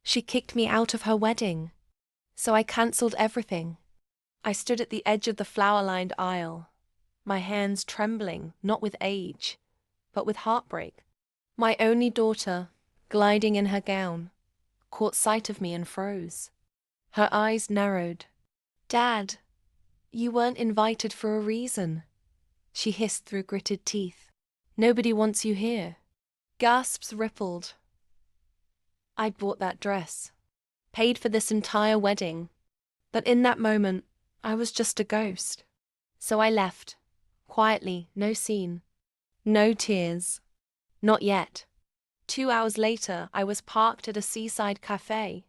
She kicked me out of her wedding. So I cancelled everything. I stood at the edge of the flower-lined aisle, my hands trembling, not with age, but with heartbreak. My only daughter, gliding in her gown, caught sight of me and froze. Her eyes narrowed. "Dad, you weren't invited for a reason," she hissed through gritted teeth. "Nobody wants you here." Gasps rippled. I'd bought that dress, paid for this entire wedding, but in that moment, I was just a ghost. So I left, quietly, no scene, no tears. Not yet. 2 hours later, I was parked at a seaside cafe,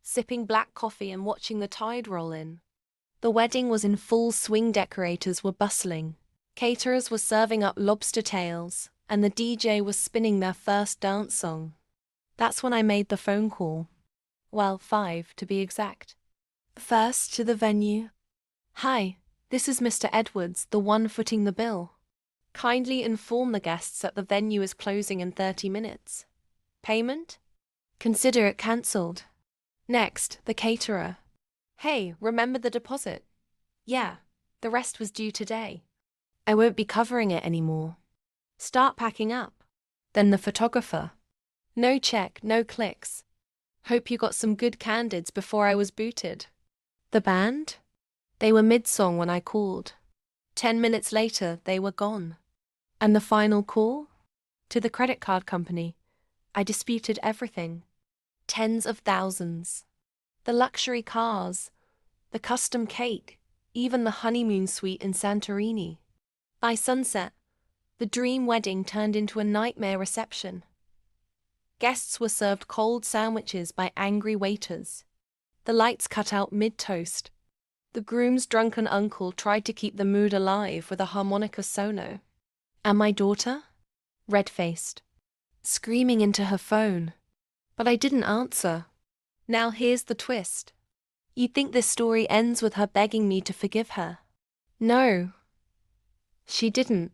sipping black coffee and watching the tide roll in. The wedding was in full swing, decorators were bustling, caterers were serving up lobster tails, and the DJ was spinning their first dance song. That's when I made the phone call. Well, 5 to be exact. First to the venue. "Hi, this is Mr. Edwards, the one footing the bill. Kindly inform the guests that the venue is closing in 30 minutes. Payment? Consider it cancelled." Next, the caterer. "Hey, remember the deposit?" "Yeah, the rest was due today. I won't be covering it anymore. Start packing up." Then the photographer. "No check, no clicks. Hope you got some good candids before I was booted." The band? They were mid-song when I called. 10 minutes later, they were gone. And the final call? To the credit card company. I disputed everything. Tens of thousands. The luxury cars, the custom cake, even the honeymoon suite in Santorini. By sunset, the dream wedding turned into a nightmare reception. Guests were served cold sandwiches by angry waiters. The lights cut out mid-toast. The groom's drunken uncle tried to keep the mood alive with a harmonica solo. And my daughter? Red-faced, screaming into her phone. But I didn't answer. Now here's the twist. You'd think this story ends with her begging me to forgive her. No. She didn't.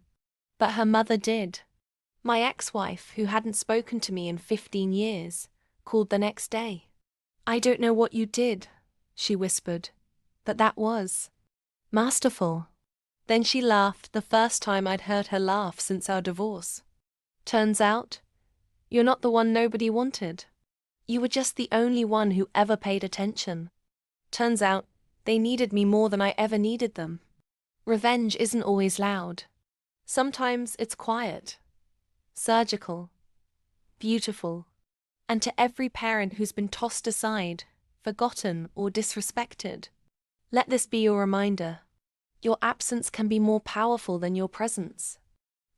But her mother did. My ex-wife, who hadn't spoken to me in 15 years, called the next day. "I don't know what you did," she whispered, "but that was masterful." Then she laughed, the first time I'd heard her laugh since our divorce. "Turns out, you're not the one nobody wanted. You were just the only one who ever paid attention. Turns out, they needed me more than I ever needed them." Revenge isn't always loud. Sometimes it's quiet, surgical, beautiful. And to every parent who's been tossed aside, forgotten, or disrespected, let this be your reminder. Your absence can be more powerful than your presence.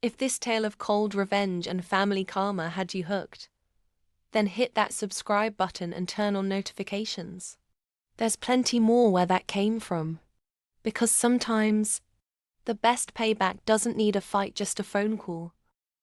If this tale of cold revenge and family karma had you hooked, then hit that subscribe button and turn on notifications. There's plenty more where that came from. Because sometimes, the best payback doesn't need a fight, just a phone call.